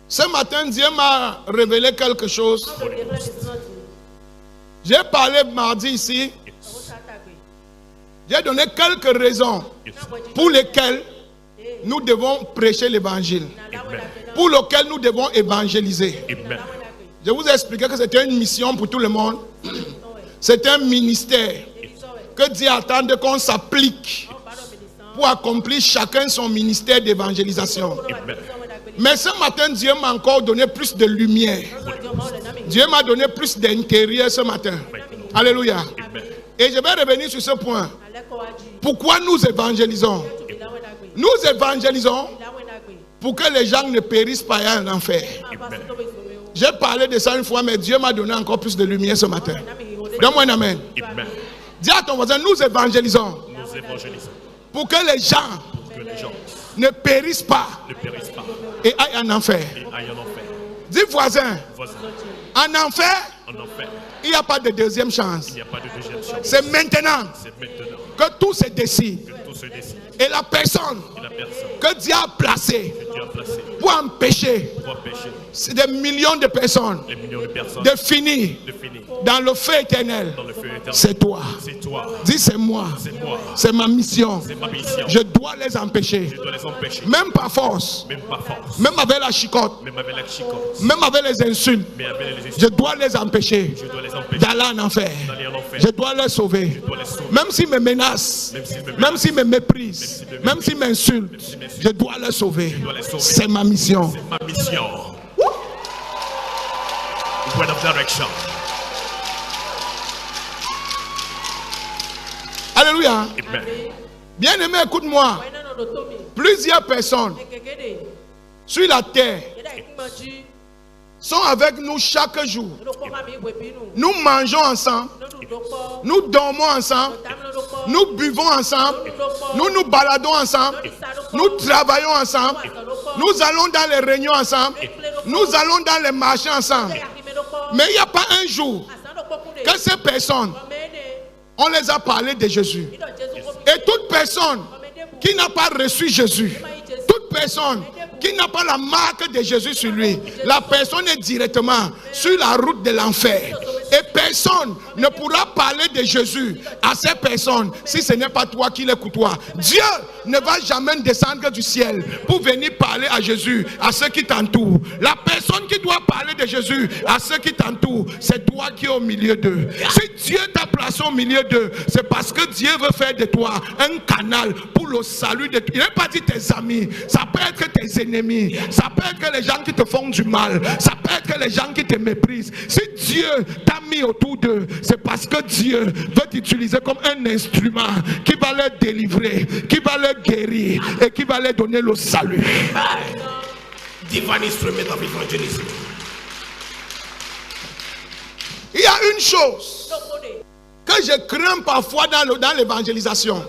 Ce matin, Dieu m'a révélé quelque chose. J'ai parlé mardi ici. J'ai donné quelques raisons pour lesquelles nous devons prêcher l'évangile. Pour lesquelles nous devons évangéliser. Je vous ai expliqué que c'était une mission pour tout le monde. C'est un ministère que Dieu attend qu'on s'applique pour accomplir chacun son ministère d'évangélisation. Mais ce matin, Dieu m'a encore donné plus de lumière. Dieu m'a donné plus d'intérieur ce matin. Alléluia. Et je vais revenir sur ce point. Pourquoi nous évangélisons? Nous évangélisons pour que les gens ne périssent pas en enfer. J'ai parlé de ça une fois, mais Dieu m'a donné encore plus de lumière ce matin. Donne-moi un amen. Dis à ton voisin, nous évangélisons. Pour que les gens ne périssent pas et aillent en enfer. Dis voisin, en enfer, il n'y a pas de deuxième chance. C'est maintenant que tout se décide. Et la personne que Dieu a placée pour empêcher des millions de personnes de finir dans le feu éternel, c'est toi. Dis c'est moi. C'est ma mission. Je dois les empêcher. Même par force. Même avec la chicotte. Même avec les insultes. Je dois les empêcher d'aller en enfer. Je dois les sauver. Même s'ils me menacent. Même s'ils me méprisent. Même s'ils m'insultent. Je dois les sauver. C'est ma mission. Word of direction. Alléluia. Bien-aimé, écoute-moi. Plusieurs personnes sur la terre sont avec nous chaque jour. Nous mangeons ensemble. Nous dormons ensemble. Nous buvons ensemble. Nous nous baladons ensemble. Nous travaillons ensemble. Nous allons dans les réunions ensemble. Nous allons dans les marchés ensemble. Mais il n'y a pas un jour que ces personnes, on les a parlé de Jésus. Et toute personne qui n'a pas reçu Jésus, toute personne qui n'a pas la marque de Jésus sur lui, la personne est directement sur la route de l'enfer. Et personne ne pourra parler de Jésus à ces personnes si ce n'est pas toi qui les côtoies. Dieu ne va jamais descendre du ciel pour venir parler à Jésus, à ceux qui t'entourent. La personne qui doit parler de Jésus à ceux qui t'entourent, c'est toi qui es au milieu d'eux. Si Dieu t'a placé au milieu d'eux, c'est parce que Dieu veut faire de toi un canal pour le salut de toi. Il n'est pas dit tes amis, ça peut être tes ennemis, ça peut être les gens qui te font du mal, ça peut être les gens qui te méprisent. Si Dieu t'a mis autour d'eux, c'est parce que Dieu veut t'utiliser comme un instrument qui va les délivrer, qui va les guérir et qui va les donner le salut. Divine instrument of evangelism. Il y a une chose que je crains parfois dans l'évangélisation.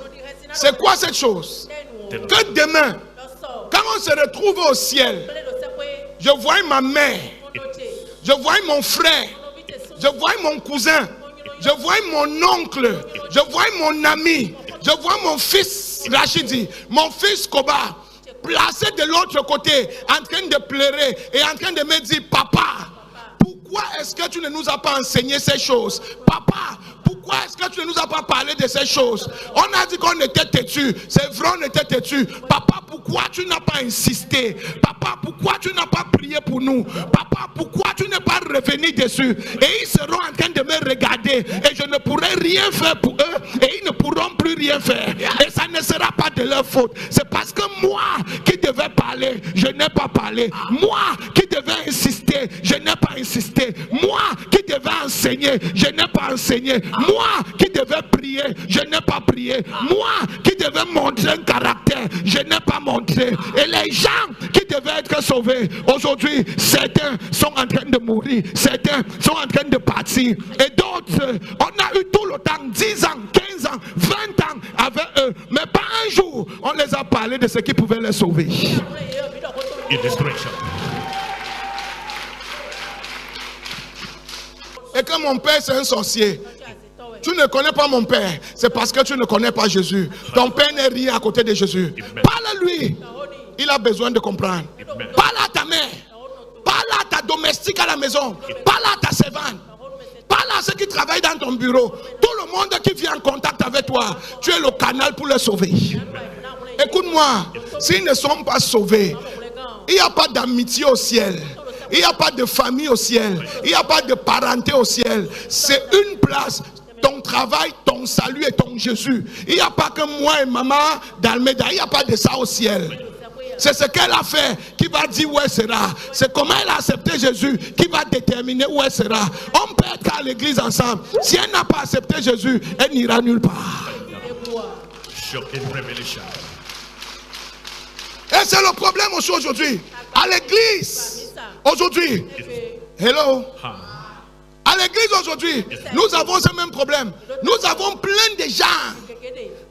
C'est quoi cette chose? Que demain, quand on se retrouve au ciel, je vois ma mère, je vois mon frère, je vois mon cousin, je vois mon oncle, je vois mon ami, je vois mon fils Rachidi, mon fils Koba, placé de l'autre côté, en train de pleurer et en train de me dire, papa, pourquoi est-ce que tu ne nous as pas enseigné ces choses? Papa, pourquoi est-ce que tu ne nous as pas parlé de ces choses? On a dit qu'on était têtu. C'est vrai, on était têtu. Papa, pourquoi tu n'as pas insisté? Papa, pourquoi tu n'as pas prié pour nous? Papa, pourquoi tu n'es pas revenu dessus? Et ils seront en train de me regarder et je ne pourrai rien faire pour eux et ils ne pourront plus rien faire. Et ça ne sera pas de leur faute. C'est parce que moi qui devais parler, je n'ai pas parlé. Moi qui devais insister, je n'ai pas insisté. Moi qui devais enseigner, je n'ai pas enseigné. Moi qui devais prier, je n'ai pas prié. Moi qui devais montrer un caractère, je n'ai pas montré. Et les gens qui devaient être sauvés, aujourd'hui, certains sont en train de mourir, certains sont en train de partir. Et d'autres, on a eu tout le temps, 10 ans, 15 ans, 20 ans avec eux. Mais pas un jour, on les a parlé de ce qui pouvait les sauver. Et que mon père c'est un sorcier. Tu ne connais pas mon père, c'est parce que tu ne connais pas Jésus. Ton père n'est rien à côté de Jésus. Parle à lui. Il a besoin de comprendre. Parle à ta mère. domestiques à la maison. Parle à ta servante. Parle à ceux qui travaillent dans ton bureau. Tout le monde qui vient en contact avec toi, tu es le canal pour les sauver. Écoute-moi, s'ils ne sont pas sauvés, il n'y a pas d'amitié au ciel. Il n'y a pas de famille au ciel. Il n'y a pas de parenté au ciel. C'est une place. Ton travail, ton salut et ton Jésus. Il n'y a pas que moi et maman d'Almeida. Il n'y a pas de ça au ciel. C'est ce qu'elle a fait qui va dire où elle sera. C'est comment elle a accepté Jésus qui va déterminer où elle sera. On peut être à l'église ensemble. Si elle n'a pas accepté Jésus, elle n'ira nulle part. Et c'est le problème aussi aujourd'hui. À l'église, aujourd'hui. Hello. À l'église aujourd'hui, nous avons ce même problème. Nous avons plein de gens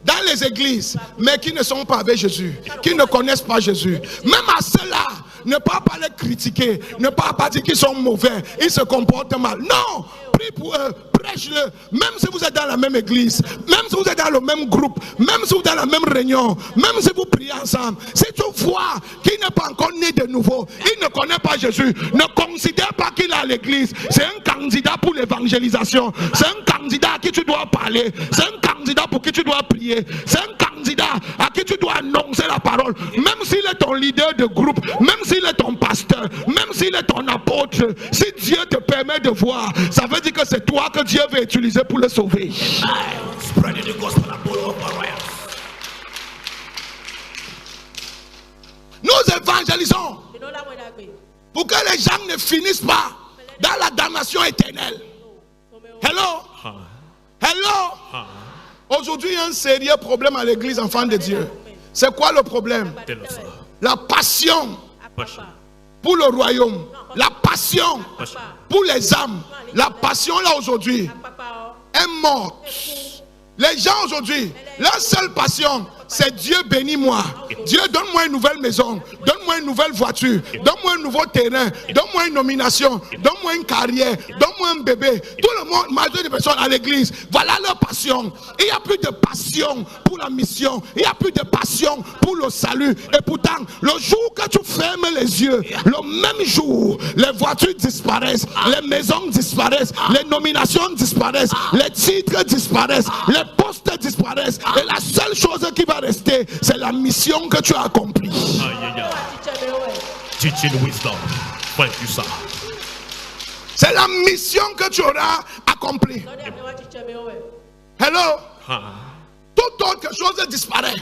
dans les églises, mais qui ne sont pas avec Jésus, qui ne connaissent pas Jésus. Même à cela, ne pas les critiquer, ne pas dire qu'ils sont mauvais, ils se comportent mal. Non, prie pour eux, prêche-le. Même si vous êtes dans la même église, même si vous êtes dans le même groupe, même si vous êtes dans la même réunion, même si vous priez ensemble, si tu vois qu'il n'est pas encore né de nouveau, il ne connaît pas Jésus, ne considère pas qu'il est à l'église. C'est un candidat pour l'évangélisation, c'est un candidat à qui tu dois parler, c'est un candidat pour qui tu dois prier, c'est un candidat à qui tu dois annoncer la parole. Même s'il est ton leader de groupe, même s'il est ton pasteur, même s'il est ton apôtre, si Dieu te permet de voir, ça veut dire que c'est toi que Dieu veut utiliser pour le sauver. Nous évangélisons pour que les gens ne finissent pas dans la damnation éternelle. Hello? Hello? Aujourd'hui, il y a un sérieux problème à l'église, enfant de Dieu. C'est quoi le problème? La passion pour le royaume. La passion pour les âmes. La passion là aujourd'hui est morte. Les gens aujourd'hui, leur seule passion, c'est Dieu bénis-moi. Dieu donne-moi une nouvelle maison. Donne-moi une nouvelle voiture. Donne-moi un nouveau terrain. Donne-moi une nomination. Donne-moi une carrière. Donne-moi un bébé. Tout le monde, majorité des personnes à l'église, voilà leur passion. Il n'y a plus de passion pour la mission. Il n'y a plus de passion pour le salut. Et pourtant, le jour que tu fermes les yeux, le même jour, les voitures disparaissent, les maisons disparaissent, les nominations disparaissent, les titres disparaissent, les postes disparaissent. Et la seule chose qui va rester, c'est la mission que tu as accomplie. Teaching wisdom. Thank you, sir. C'est la mission que tu auras accomplie. Hello? Toute autre chose disparaît.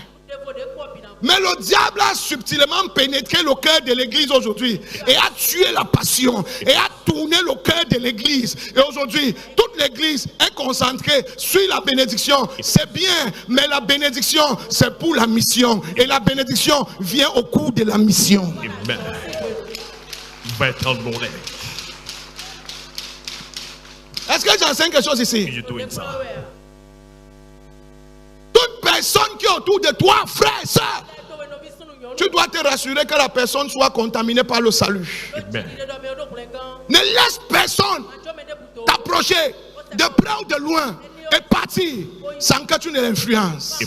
Mais le diable a subtilement pénétré le cœur de l'église aujourd'hui et a tué la passion et a tourné le cœur de l'église. Et aujourd'hui, toute l'église est concentrée sur la bénédiction. C'est bien, mais la bénédiction, c'est pour la mission. Et la bénédiction vient au cours de la mission. Amen. Better knowledge. Est-ce que j'enseigne quelque chose ici? You doing, sir? Toute personne qui est autour de toi, frère, soeur, tu dois te rassurer que la personne soit contaminée par le salut. Amen. Ne laisse personne t'approcher de près ou de loin et partir sans que tu ne l'influences.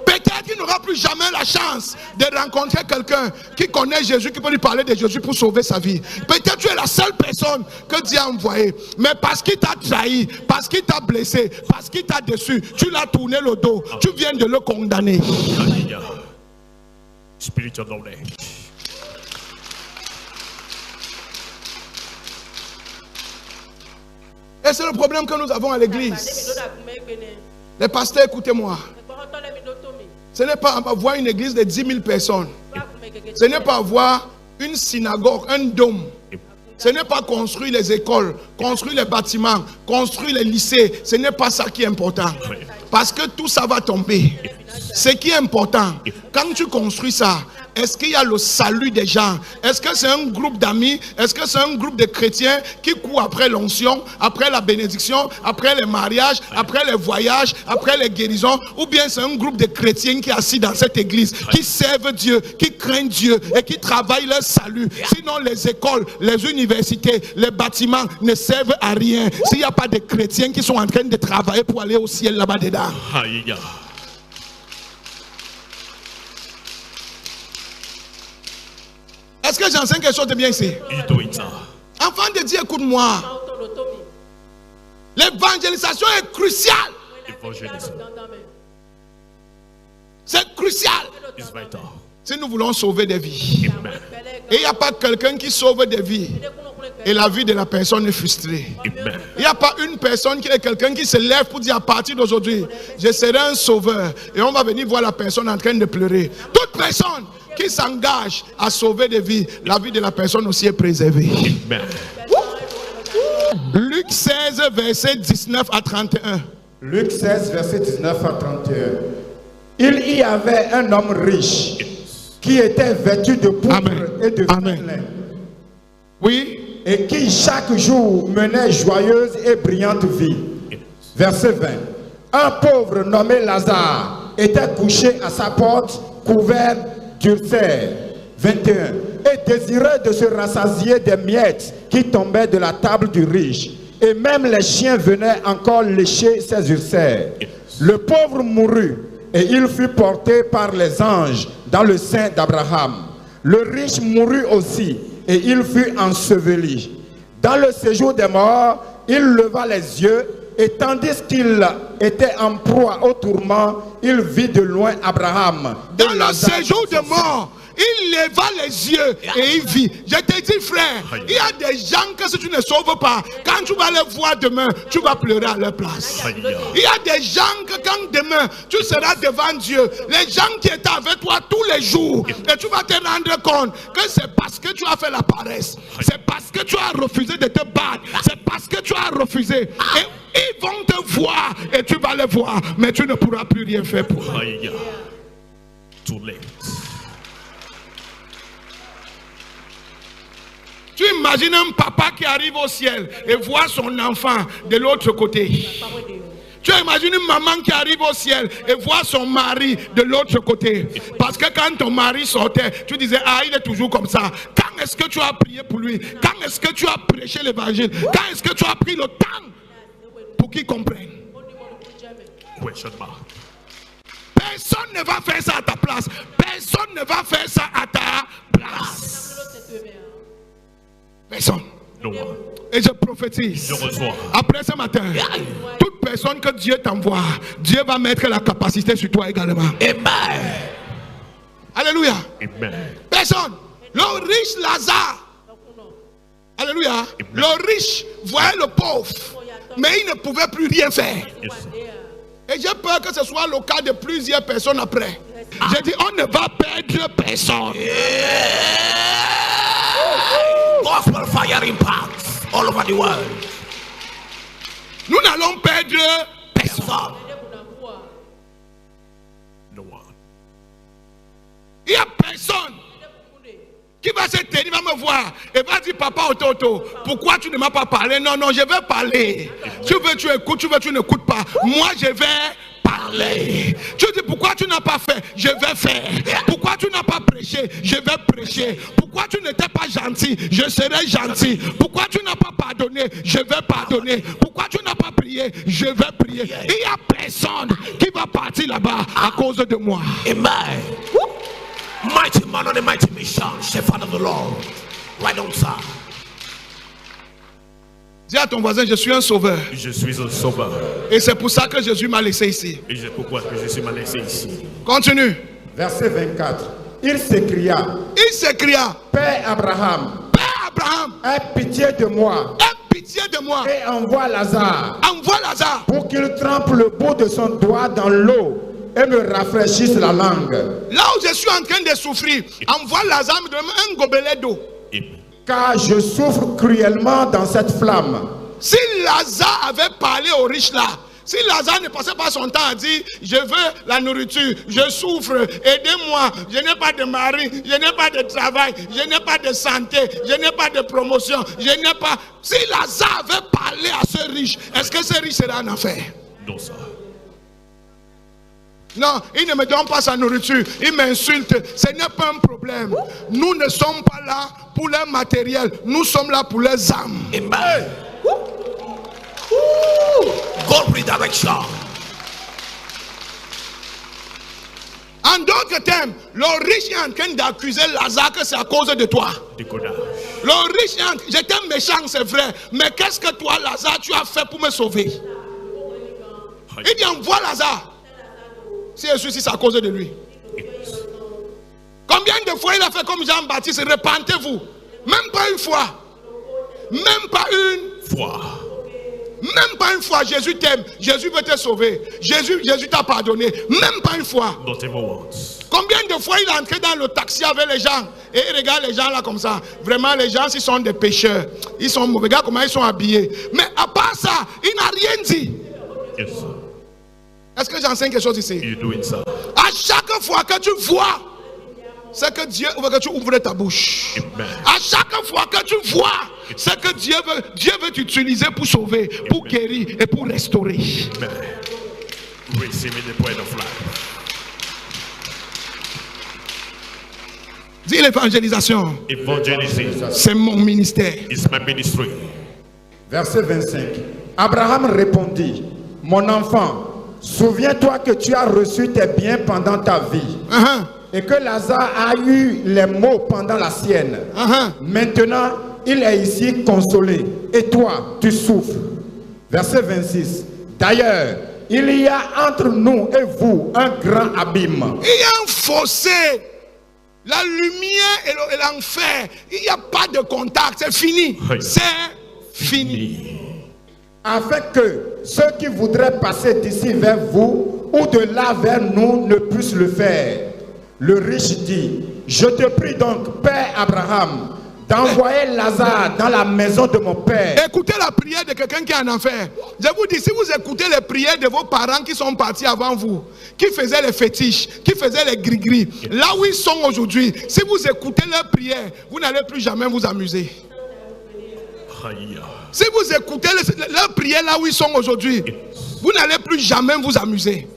Peut-être qu'il n'aura plus jamais la chance de rencontrer quelqu'un qui connaît Jésus, qui peut lui parler de Jésus pour sauver sa vie. Peut-être tu es la seule personne que Dieu a envoyée. Mais parce qu'il t'a trahi, parce qu'il t'a blessé, parce qu'il t'a déçu, tu l'as tourné le dos. Tu viens de le condamner. Spiritual knowledge. Et c'est le problème que nous avons à l'église. Les pasteurs, écoutez-moi. Ce n'est pas avoir une église de 10 000 personnes. Ce n'est pas avoir une synagogue, un dôme. Ce n'est pas construire les écoles, construire les bâtiments, construire les lycées. Ce n'est pas ça qui est important. Parce que tout ça va tomber. Ce qui est important, quand tu construis ça, est-ce qu'il y a le salut des gens? Est-ce que c'est un groupe d'amis? Est-ce que c'est un groupe de chrétiens qui courent après l'onction, après la bénédiction, après les mariages, après les voyages, après les guérisons? Ou bien c'est un groupe de chrétiens qui est assis dans cette église, qui servent Dieu, qui craignent Dieu et qui travaillent leur salut? Sinon les écoles, les universités, les bâtiments ne servent à rien s'il n'y a pas de chrétiens qui sont en train de travailler pour aller au ciel là-bas dedans. Est-ce que j'enseigne quelque chose de bien ici? Enfant de Dieu, écoute-moi. L'évangélisation est cruciale. C'est crucial. Si nous voulons sauver des vies. Et il n'y a pas quelqu'un qui sauve des vies et la vie de la personne est frustrée. Il n'y a pas une personne qui est quelqu'un qui se lève pour dire à partir d'aujourd'hui, je serai un sauveur. Et on va venir voir la personne en train de pleurer. Toute personne qui s'engage à sauver des vies, la vie de la personne aussi est préservée. Luc 16, verset 19 à 31. Luc 16, verset 19 à 31. Il y avait un homme riche qui était vêtu de pourpre et de fin lin. Oui. Et qui chaque jour menait joyeuse et brillante vie. Verset 20. Un pauvre nommé Lazare était couché à sa porte, couvert d'ulcères. 21. Et désirait de se rassasier des miettes qui tombaient de la table du riche. Et même les chiens venaient encore lécher ses ulcères. Le pauvre mourut. Et il fut porté par les anges dans le sein d'Abraham. Le riche mourut aussi, et il fut enseveli. Dans le séjour des morts, il leva les yeux, et tandis qu'il était en proie au tourment, il vit de loin Abraham. Dans le séjour des morts, il leva les yeux et il vit. Je te dis, frère, il y a des gens que si tu ne sauves pas, quand tu vas les voir demain, tu vas pleurer à leur place. Il y a des gens que quand demain, tu seras devant Dieu, les gens qui étaient avec toi tous les jours, et tu vas te rendre compte que c'est parce que tu as fait la paresse, c'est parce que tu as refusé de te battre, c'est parce que tu as refusé. Et ils vont te voir et tu vas les voir, mais tu ne pourras plus rien faire pour eux. Too late. Tu imagines un papa qui arrive au ciel et voit son enfant de l'autre côté. Tu imagines une maman qui arrive au ciel et voit son mari de l'autre côté. Parce que quand ton mari sortait, tu disais, ah, il est toujours comme ça. Quand est-ce que tu as prié pour lui? Quand est-ce que tu as prêché l'évangile? Quand est-ce que tu as pris le temps pour qu'il comprenne? Personne ne va faire ça à ta place. Personne ne va faire ça à ta place. Personne. Et je prophétise. Après ce matin, toute personne que Dieu t'envoie, Dieu va mettre la capacité sur toi également. Amen. Alléluia. Amen. Personne. Le riche Lazare. Alléluia. Le riche voyait le pauvre, mais il ne pouvait plus rien faire. Et j'ai peur que ce soit le cas de plusieurs personnes après. J'ai dit, on ne va perdre personne. Gospel fire impact all over the world. Nous n'allons perdre personne. No one. Il n'y a personne qui va se tenir, va me voir et va dire, papa Ototo, pourquoi tu ne m'as pas parlé? Non, non, je vais parler. Tu veux, tu écoutes, tu veux, tu n'écoutes pas. Moi, je vais parler. Tu dis, pourquoi tu n'as pas fait? Je vais faire. Pourquoi tu n'as pas prêché? Je vais prêcher. Pourquoi tu n'étais pas gentil? Je serai gentil. Pourquoi tu n'as pas pardonné? Je vais pardonner. Pourquoi tu n'as pas prié? Je vais prier. Il n'y a personne qui va partir là-bas à cause de moi. Amen. Mighty man on a mighty mission, shepherd of the Lord. Right on, sir. Dis à ton voisin, je suis un sauveur. Je suis un sauveur. Et c'est pour ça que Jésus m'a laissé ici. Et c'est pourquoi que Jésus m'a laissé ici. Continue. Verset 24. Il s'écria. Il s'écria. Père Abraham. Père Abraham. Aie pitié de moi. Aie pitié de moi. Et envoie Lazare. Envoie Lazare. Pour qu'il trempe le bout de son doigt dans l'eau et me rafraîchisse la langue. Là où je suis en train de souffrir, envoie Lazare me donne un gobelet d'eau. Car je souffre cruellement dans cette flamme. Si Lazare avait parlé aux riches là, si Lazare ne passait pas son temps à dire, je veux la nourriture, je souffre, aidez-moi, je n'ai pas de mari, je n'ai pas de travail, je n'ai pas de santé, je n'ai pas de promotion, je n'ai pas... Si Lazare avait parlé à ce riche, est-ce que ce riche serait en affaire? Non, ça. Non, il ne me donne pas sa nourriture, il m'insulte, ce n'est pas un problème. Nous ne sommes pas là pour leur matériel, nous sommes là pour leurs âmes. Amen. God redirection. En d'autres termes, le riche est en train d'accuser Lazare que c'est à cause de toi. Décodage. Le riche, j'étais méchant, c'est vrai. Mais qu'est-ce que toi, Lazare, tu as fait pour me sauver? Il dit, envoie Lazare. Si je suis ici, c'est à cause de lui. Combien de fois il a fait comme Jean-Baptiste? Repentez-vous. Même pas une fois. Même pas une fois. Même pas une fois. Jésus t'aime. Jésus veut te sauver. Jésus t'a pardonné. Même pas une fois. Not even once. Combien de fois il est entré dans le taxi avec les gens et il regarde les gens là comme ça. Vraiment, les gens, ils sont des pécheurs. Ils sont mauvais. Regarde comment ils sont habillés. Mais à part ça, il n'a rien dit. Yes. Est-ce que j'enseigne quelque chose ici? You're doing ça. À chaque fois que tu vois, c'est que Dieu veut que tu ouvres ta bouche. Amen. À chaque fois que tu vois, c'est que Dieu veut t'utiliser pour sauver, pour guérir et pour restaurer. Amen. Receiving the bread of life. Dis l'évangélisation. Evangelism C'est mon ministère. is my ministry. Verset 25. Abraham répondit, mon enfant, souviens-toi que tu as reçu tes biens pendant ta vie. Et que Lazare a eu les maux pendant la sienne. Maintenant, il est ici consolé. Et toi, tu souffres. Verset 26. D'ailleurs, il y a entre nous et vous un grand abîme. Il y a un fossé. La lumière et l'enfer. Il n'y a pas de contact. C'est fini. C'est fini. Afin que ceux qui voudraient passer d'ici vers vous ou de là vers nous ne puissent le faire. Le riche dit, je te prie donc, Père Abraham, d'envoyer Lazare dans la maison de mon père. Écoutez la prière de quelqu'un qui est en enfer. Je vous dis, si vous écoutez les prières de vos parents qui sont partis avant vous, qui faisaient les fétiches, qui faisaient les gris-gris, là où ils sont aujourd'hui, si vous écoutez leurs prières, vous n'allez plus jamais vous amuser. Si vous écoutez leurs prières là où ils sont aujourd'hui, vous n'allez plus jamais vous amuser.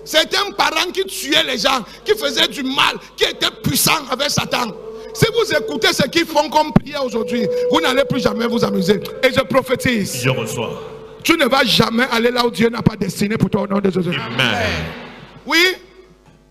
C'est un parent qui tuait les gens, qui faisait du mal, qui était puissant avec Satan. Si vous écoutez ce qu'ils font comme prière aujourd'hui, vous n'allez plus jamais vous amuser. Et je prophétise. Je reçois. Tu ne vas jamais aller là où Dieu n'a pas destiné pour toi au nom de Jésus. Amen. Oui.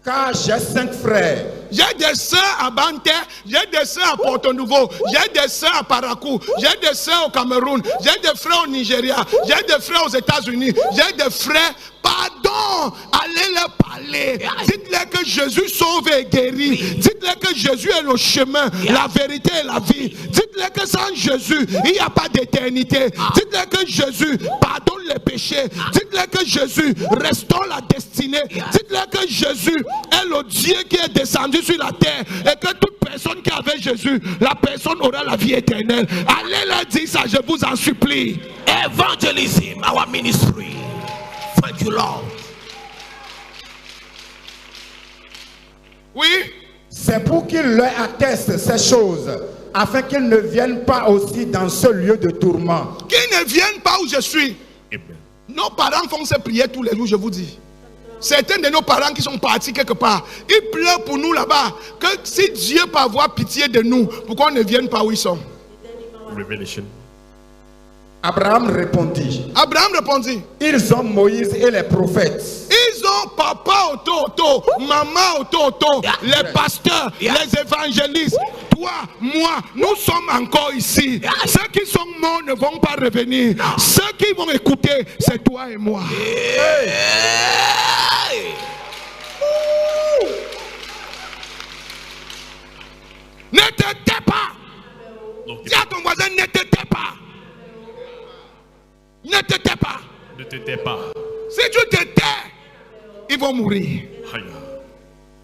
Car j'ai 5 frères. J'ai des soeurs à Banté, j'ai des soeurs à Porto Nouveau, j'ai des soeurs à Parakou, j'ai des soeurs au Cameroun, j'ai des frères au Nigeria, j'ai des frères aux États-Unis, j'ai des frères. Pardon, allez leur parler. Dites-leur que Jésus sauve et guérit. Dites-leur que Jésus est le chemin, la vérité et la vie. Dites-leur que sans Jésus, il n'y a pas d'éternité. Dites-leur que Jésus pardonne les péchés. Dites-leur que Jésus restaure la destinée. Dites-leur que Jésus est le Dieu qui est descendu sur la terre et que toute personne qui avait Jésus, la personne aura la vie éternelle. Allez leur dire ça, je vous en supplie. Evangelism, our ministry. Thank you, Lord. Oui. C'est pour qu'ils leur attestent ces choses, afin qu'ils ne viennent pas aussi dans ce lieu de tourment. Qu'ils ne viennent pas où je suis. Amen. Nos parents font ces prières tous les jours, je vous dis. Certains de nos parents qui sont partis quelque part, ils pleurent pour nous là-bas. Que si Dieu peut avoir pitié de nous, pourquoi on ne vienne pas où ils sont? Revelation. Abraham répondit. Abraham répondit. Ils ont Moïse et les prophètes. Ils ont papa auto, maman auto, les pasteurs, les évangélistes. Toi, moi, nous sommes encore ici. Ceux qui sont morts ne vont pas revenir. Ceux qui vont écouter, c'est toi et moi. Ne te tais pas. Dis à ton voisin, ne te tais pas. Ne te tais pas. Ne te tais pas. Si tu te tais, ils vont mourir. Aïe.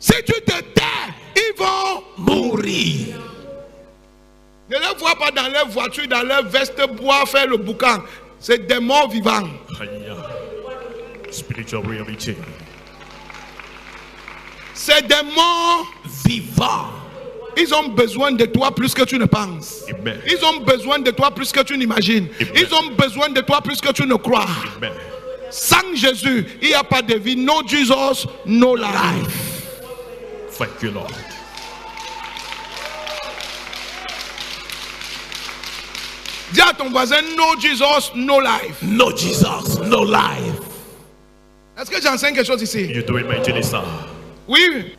Si tu te tais, ils vont mourir. Ne les vois pas dans leur voiture, dans leur veste bois, faire le boucan. C'est des morts vivants. Aïe. Spiritual reality. C'est des morts vivants. Ils ont besoin de toi plus que tu ne penses. Amen. Ils ont besoin de toi plus que tu n'imagines. Amen. Ils ont besoin de toi plus que tu ne crois. Amen. Sans Jésus, il n'y a pas de vie. No Jesus, no life. Thank you, Lord. Dis à ton voisin, no Jesus, no life. No Jesus, no life. Est-ce que j'enseigne quelque chose ici? You do it, my Jenny. Oui.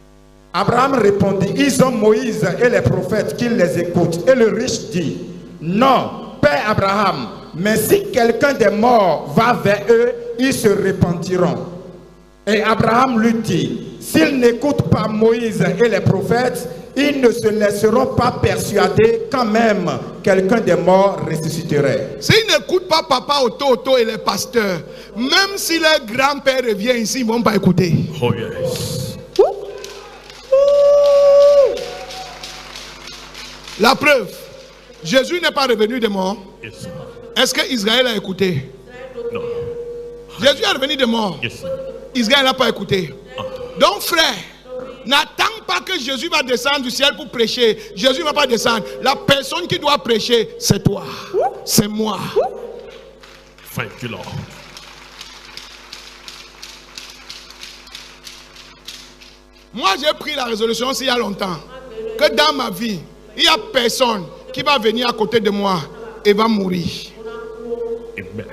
Abraham répondit, ils ont Moïse et les prophètes qui les écoutent. Et le riche dit, non, Père Abraham, mais si quelqu'un des morts va vers eux, ils se repentiront. Et Abraham lui dit, s'ils n'écoutent pas Moïse et les prophètes, ils ne se laisseront pas persuader quand même quelqu'un des morts ressusciterait. S'ils n'écoutent pas papa Otto et les pasteurs, même si leur grand-père revient ici, ils ne vont pas écouter. Oh yes. La preuve, Jésus n'est pas revenu des morts. Yes, sir. Est-ce que Israël a écouté? No. Jésus est revenu des morts. Yes, sir. Israël n'a pas écouté. Donc frère, n'attends pas que Jésus va descendre du ciel pour prêcher. Jésus ne va pas descendre. La personne qui doit prêcher, c'est toi. C'est moi. Thank you, Lord. Moi, j'ai pris la résolution il y a longtemps que dans ma vie, il n'y a personne qui va venir à côté de moi et va mourir. Amen.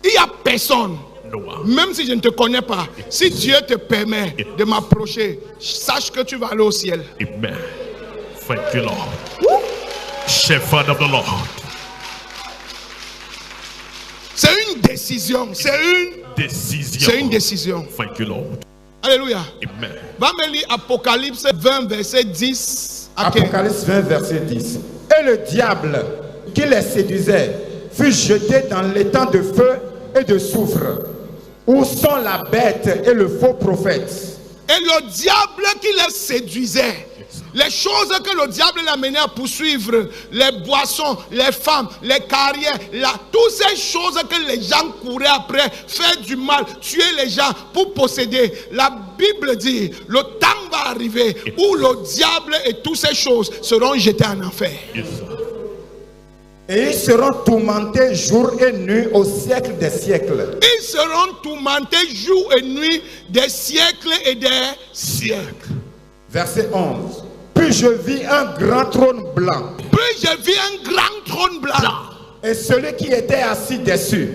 Il n'y a personne. No one. Même si je ne te connais pas, si Dieu te permet de m'approcher, sache que tu vas aller au ciel. Amen. Thank you, Lord. Shepherd of the Lord. C'est une décision. C'est une décision. Thank you, Lord. Alléluia. Amen. Va me lire Apocalypse 20, verset 10 à 15. Apocalypse 20, verset 10. Et le diable qui les séduisait fut jeté dans l'étang de feu et de soufre, où sont la bête et le faux prophète. Et le diable qui les séduisait, les choses que le diable l'amenait à poursuivre, les boissons, les femmes, les carrières, toutes ces choses que les gens couraient après, faire du mal, tuer les gens pour posséder. La Bible dit, le temps va arriver où le diable et toutes ces choses seront jetés en enfer. Yes, sir. Et ils seront tourmentés jour et nuit au siècle des siècles. Ils seront tourmentés jour et nuit des siècles et des siècles. Verset 11. Puis je vis un grand trône blanc. Puis je vis un grand trône blanc. Et celui qui était assis dessus.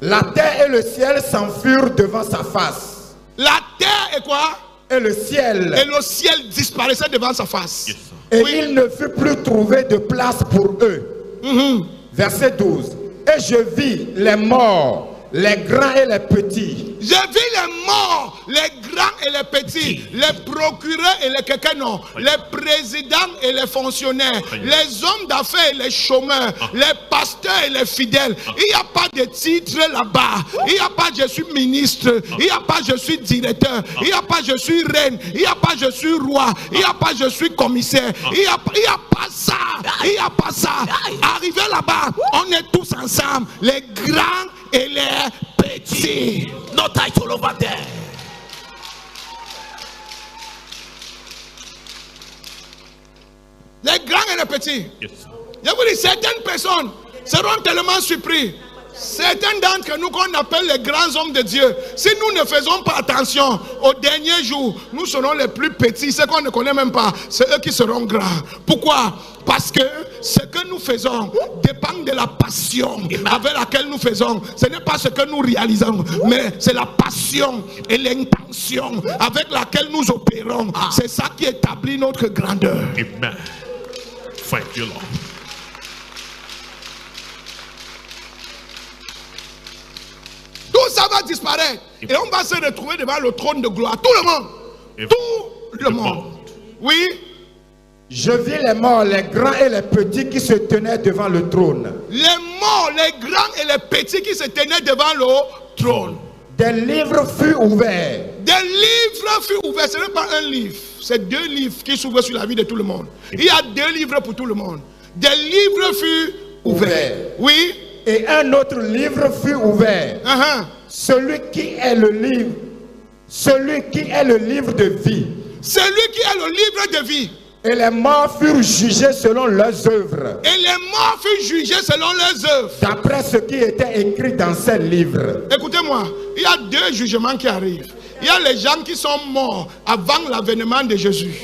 La terre et le ciel s'enfuirent devant sa face. La terre et quoi? Et le ciel. Et le ciel disparaissait devant sa face. Yes, sir. Et Oui. il ne fut plus trouvé de place pour eux. Verset 12. Et je vis les morts, les grands et les petits. J'ai vu les morts, les grands et les petits, les procureurs et les quéquenons, les présidents et les fonctionnaires, les hommes d'affaires et les chômeurs, les pasteurs et les fidèles. Il n'y a pas de titre là-bas. Il n'y a pas je suis ministre. Il n'y a pas je suis directeur. Il n'y a pas je suis reine. Il n'y a pas je suis roi. Il n'y a pas je suis commissaire. Il n'y a pas ça. Il n'y a pas ça. Arrivé là-bas, on est tous ensemble, les grands et les petits. No title over there. Les grands et les petits. Yes, sir. Je vous dis, certaines personnes seront tellement surpris. Certains d'entre nous qu'on appelle les grands hommes de Dieu, si nous ne faisons pas attention au dernier jour, nous serons les plus petits. Ceux qu'on ne connaît même pas, c'est eux qui seront grands. Pourquoi? Parce que ce que nous faisons dépend de la passion avec laquelle nous faisons. Ce n'est pas ce que nous réalisons, mais c'est la passion et l'intention avec laquelle nous opérons. C'est ça qui établit notre grandeur. Amen. Thank you, Lord. Tout ça va disparaître. Et on va se retrouver devant le trône de gloire. Tout le monde. Tout le monde. Oui. Je vis les morts, les grands et les petits qui se tenaient devant le trône. Les morts, les grands et les petits qui se tenaient devant le trône. Des livres furent ouverts. Des livres furent ouverts. Ce n'est pas un livre. C'est deux livres qui s'ouvrent sur la vie de tout le monde. Il y a deux livres pour tout le monde. Des livres furent ouverts. Oui. Et un autre livre fut ouvert. Celui qui est le livre. Celui qui est le livre de vie. Celui qui est le livre de vie. Et les morts furent jugés selon leurs œuvres. Et les morts furent jugés selon leurs œuvres. D'après ce qui était écrit dans ces livres. Écoutez-moi, il y a deux jugements qui arrivent. Il y a les gens qui sont morts avant l'avènement de Jésus.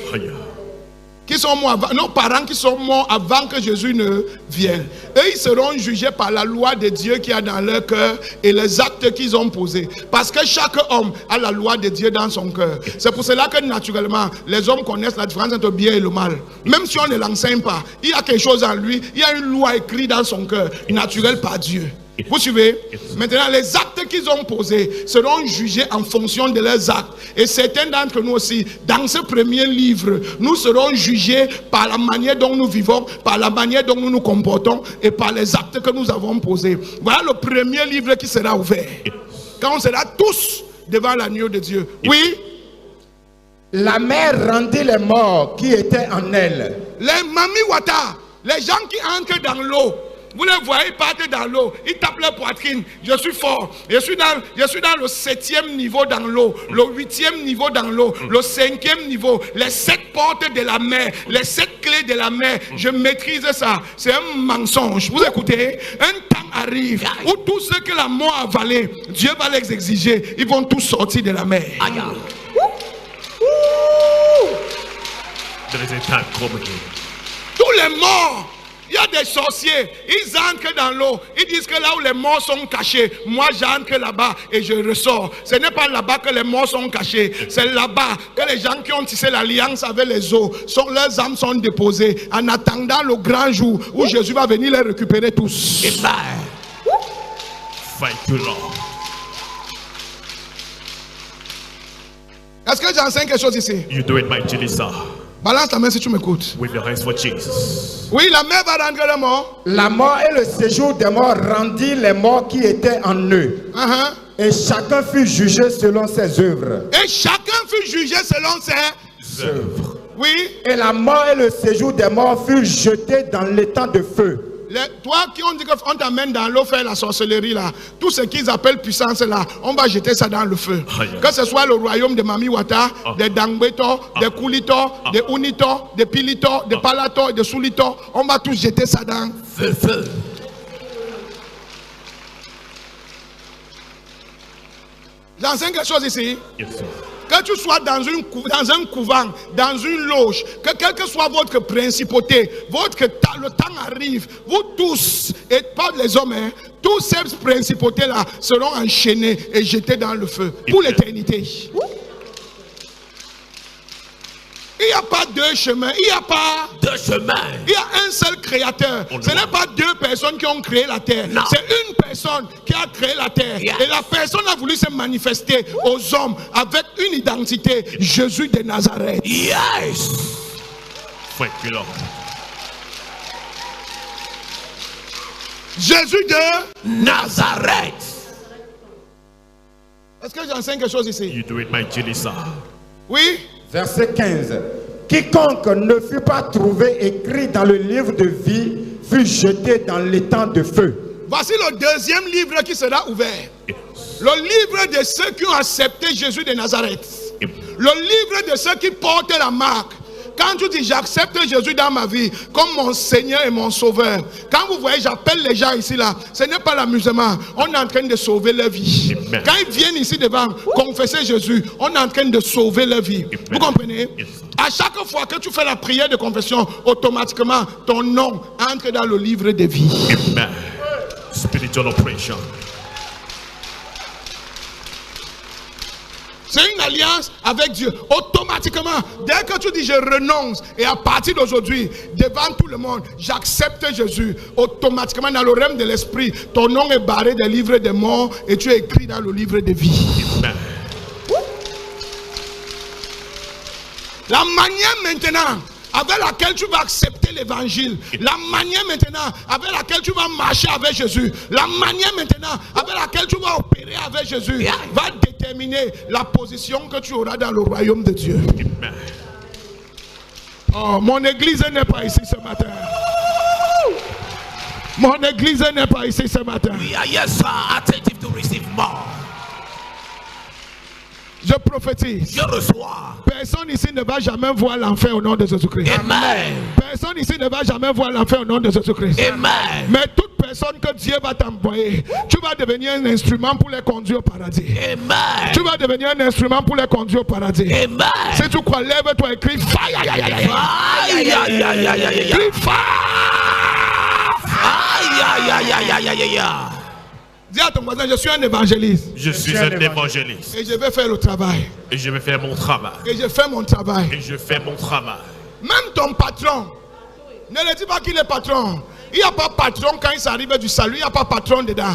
qui sont morts avant, nos parents qui sont morts avant que Jésus ne vienne. Eux, ils seront jugés par la loi de Dieu qui a dans leur cœur et les actes qu'ils ont posés. Parce que chaque homme a la loi de Dieu dans son cœur. C'est pour cela que naturellement, les hommes connaissent la différence entre le bien et le mal. Même si on ne l'enseigne pas, il y a quelque chose en lui, il y a une loi écrite dans son cœur, naturelle par Dieu. Vous suivez? Maintenant, les actes qu'ils ont posés seront jugés en fonction de leurs actes. Et certains d'entre nous aussi, dans ce premier livre, nous serons jugés par la manière dont nous vivons, par la manière dont nous nous comportons et par les actes que nous avons posés. Voilà le premier livre qui sera ouvert. Quand on sera tous devant l'agneau de Dieu. Oui? La mer rendit les morts qui étaient en elle. Les mami wata, les gens qui entrent dans l'eau. Vous les voyez, ils partent dans l'eau, ils tapent leur poitrine. Je suis fort. Je suis dans le 7e niveau dans l'eau, le 8e niveau dans l'eau, le 5e niveau, les 7 portes de la mer, les 7 clés de la mer. Je maîtrise ça. C'est un mensonge. Vous écoutez? Un temps arrive où tous ceux que la mort a avalé, Dieu va les exiger. Ils vont tous sortir de la mer. Tous les morts. Il y a des sorciers, ils entrent dans l'eau, ils disent que là où les morts sont cachés, moi j'entre là-bas et je ressors. Ce n'est pas là-bas que les morts sont cachés, c'est là-bas que les gens qui ont tissé l'alliance avec les eaux, leurs âmes sont déposées en attendant le grand jour où Jésus va venir les récupérer tous. Thank you, Lord. Est-ce que j'enseigne quelque chose ici? You do it mightily, sir. Balance ta main si tu m'écoutes. With your hands for Jesus. Oui, la mer va rendre les morts. La mort et le séjour des morts rendit les morts qui étaient en eux. Et chacun fut jugé selon ses œuvres. Et chacun fut jugé selon ses œuvres. Oui. Et la mort et le séjour des morts furent jetés dans l'étang de feu. Toi qui on dit qu'on t'amène dans l'eau faire la sorcellerie là, tout ce qu'ils appellent puissance là, on va jeter ça dans le feu. Que ce soit le royaume de Mami Wata, des Dangbeto, des Kulito, des Unito, des Pilito, des Palato, des Sulito, on va tout jeter ça dans le feu. J'enseigne quelque chose ici. Yes, sir. Que tu sois dans un couvent, dans une loge, que quelle que soit votre principauté, le temps arrive, vous tous, et pas les hommes, hein, tous ces principautés-là seront enchaînés et jetés dans le feu pour l'éternité. Il n'y a pas deux chemins, il n'y a pas deux chemins. Il y a un seul créateur. Ce n'est pas deux personnes qui ont créé la terre. C'est une personne qui a créé la terre. Et la personne a voulu se manifester aux hommes avec une identité, Jésus de Nazareth. Yes. Thank you, Lord. Jésus de Nazareth. Est-ce que j'enseigne quelque chose ici? You do it mightily, sir. Oui. Verset 15. Quiconque ne fut pas trouvé écrit dans le livre de vie fut jeté dans l'étang de feu. Voici le deuxième livre qui sera ouvert. Le livre de ceux qui ont accepté Jésus de Nazareth. Le livre de ceux qui portent la marque. Quand tu dis j'accepte Jésus dans ma vie comme mon Seigneur et mon Sauveur, quand vous voyez j'appelle les gens ici là, ce n'est pas l'amusement, on est en train de sauver leur vie. Amen. Quand ils viennent ici devant confesser Jésus, on est en train de sauver leur vie. Amen. Vous comprenez? Yes. À chaque fois que tu fais la prière de confession, automatiquement ton nom entre dans le livre de vie. Amen. Spiritual operation. C'est une alliance avec Dieu. Automatiquement, dès que tu dis je renonce et à partir d'aujourd'hui, devant tout le monde, j'accepte Jésus, automatiquement dans le règne de l'esprit, ton nom est barré des livres des morts et tu es écrit dans le livre de vie. Amen. La manière maintenant avec laquelle tu vas accepter l'évangile, la manière maintenant avec laquelle tu vas marcher avec Jésus, la manière maintenant avec laquelle tu vas opérer avec Jésus, va déterminer la position que tu auras dans le royaume de Dieu. Amen. Oh, mon église n'est pas ici ce matin. Mon église n'est pas ici ce matin. We are yes, sir, attentive to receive more. Je prophétise. Je reçois. Personne ici ne va jamais voir l'enfer au nom de Jésus-Christ. Amen. Personne ici ne va jamais voir l'enfer au nom de Jésus-Christ. Amen. Mais toute personne que Dieu va t'envoyer, tu vas devenir un instrument pour les conduire au paradis. Amen. Tu vas devenir un instrument pour les conduire au paradis. Amen. Si tu crois, lève-toi et crie fire. Aïe, aïe, aïe, aïe, aïe. Crie fire. Aïe, aïe, aïe, aïe, aïe, aïe. Dis à ton voisin, je suis un évangéliste. Je suis un évangéliste. Et je vais faire le travail. Et je vais faire mon travail. Et je fais mon travail. Et je fais mon travail. Même ton patron, ne le dis pas qu'il est patron. Il n'y a pas patron quand il s'arrive du salut, il n'y a pas patron dedans.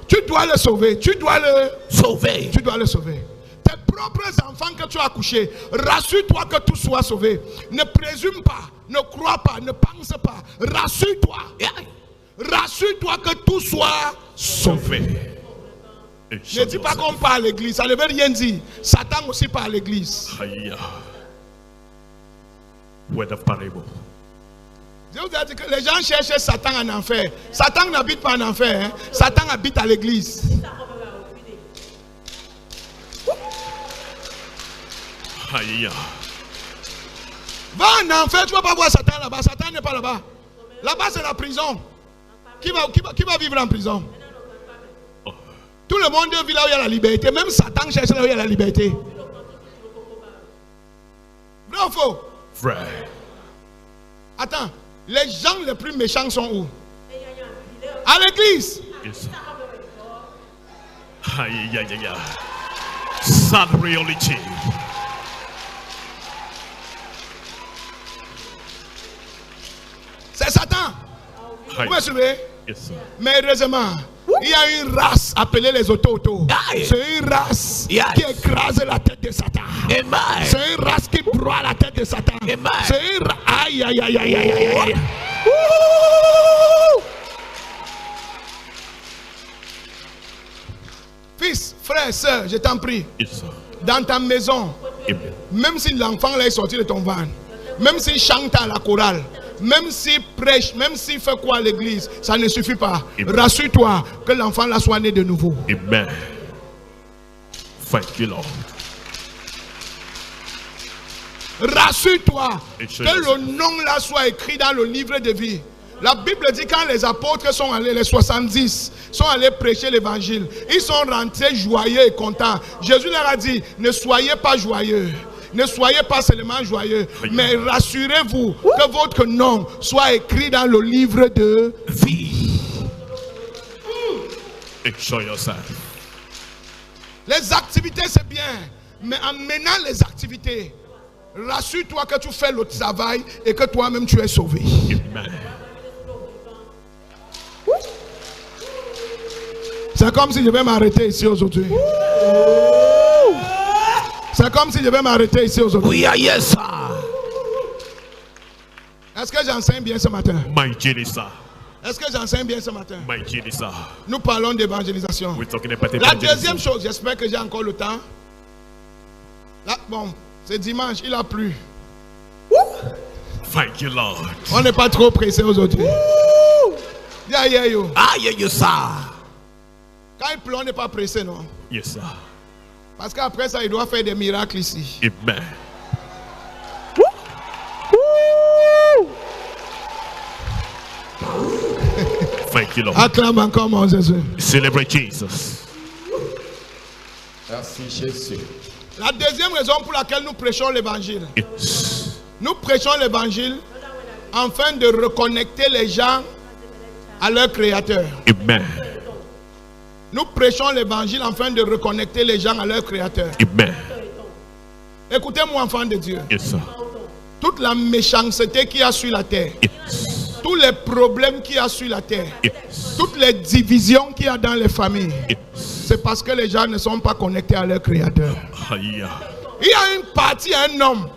Tu dois le sauver. Tu dois le sauver. Tu dois le sauver. Tes propres enfants que tu as accouchés, rassure-toi que tout soit sauvé. Ne présume pas, ne crois pas, ne pense pas. Rassure-toi. Rassure-toi que tout soit sauvé. Ne dis pas qu'on part à l'église, ça ne veut rien dire. Satan aussi part à l'église. Aïe. Word of parable. Je vous ai dit que les gens cherchent Satan en enfer. Satan n'habite pas en enfer. Hein. Satan habite à l'église. Aïe. Va en enfer, tu ne vas pas voir Satan là-bas. Satan n'est pas là-bas. Là-bas, c'est la prison. Qui va vivre en prison? Tout le monde vit là où il y a la liberté. Même Satan cherche là où il y a la liberté. Vrai ou faux? Vrai. Attends, les gens les plus méchants sont où? À l'église. Yes. Aïe, aïe, aïe, aïe. Sad reality. C'est Satan. Vous me suivez? Yes, mais heureusement, il y a une race appelée les auto-auto. C'est une race qui écrase la tête de Satan. C'est une race qui broie la tête de Satan. C'est une race. Aïe, aïe, aïe, aïe, aïe, aïe. Fils, frère, soeur, je t'en prie. Yes, dans ta maison, même si l'enfant là est sorti de ton ventre, même s'il chante à la chorale, même s'il prêche, même s'il fait quoi à l'église, ça ne suffit pas. Rassure-toi que l'enfant là soit né de nouveau. Amen. Thank you, Lord. Rassure-toi que le nom là soit écrit dans le livre de vie. La Bible dit quand les apôtres sont allés, les 70 sont allés prêcher l'évangile, ils sont rentrés joyeux et contents. Jésus leur a dit, ne soyez pas joyeux. Ne soyez pas seulement joyeux, mais rassurez-vous que votre nom soit écrit dans le livre de vie. Enjoy yourself. Les activités c'est bien, mais en menant les activités, rassure-toi que tu fais le travail et que toi-même tu es sauvé. Amen. C'est comme si je vais m'arrêter ici aujourd'hui. C'est comme si je vais m'arrêter ici aujourd'hui. Oui, yes, sir. Est-ce que j'enseigne bien ce matin? My Jenisa. Est-ce que j'enseigne bien ce matin? My Jenisa. Nous parlons d'évangélisation. La deuxième chose, j'espère que j'ai encore le temps. Là, bon, c'est dimanche, il a plu. Thank you, Lord. On n'est pas trop pressé aujourd'hui. Yeah, yeah, yo. Ah, yeah, you, sir. Quand il pleut, on n'est pas pressé, non? Yes, sir. Parce qu'après ça, il doit faire des miracles ici. Amen. Thank you, Lord. Acclame encore mon Jésus. Celebrate Jesus. Merci Jésus. La deuxième raison pour laquelle nous prêchons l'évangile. Yes. Nous prêchons l'évangile afin de reconnecter les gens à leur Créateur. Amen. Nous prêchons l'évangile afin de reconnecter les gens à leur Créateur. Amen. Écoutez-moi, enfants de Dieu. Yes, sir. Toute la méchanceté qu'il y a sur la terre, Yes. tous les problèmes qu'il y a sur la terre, Yes. toutes les divisions qu'il y a dans les familles, Yes. c'est parce que les gens ne sont pas connectés à leur Créateur. Aïe. Il y a une partie, un homme,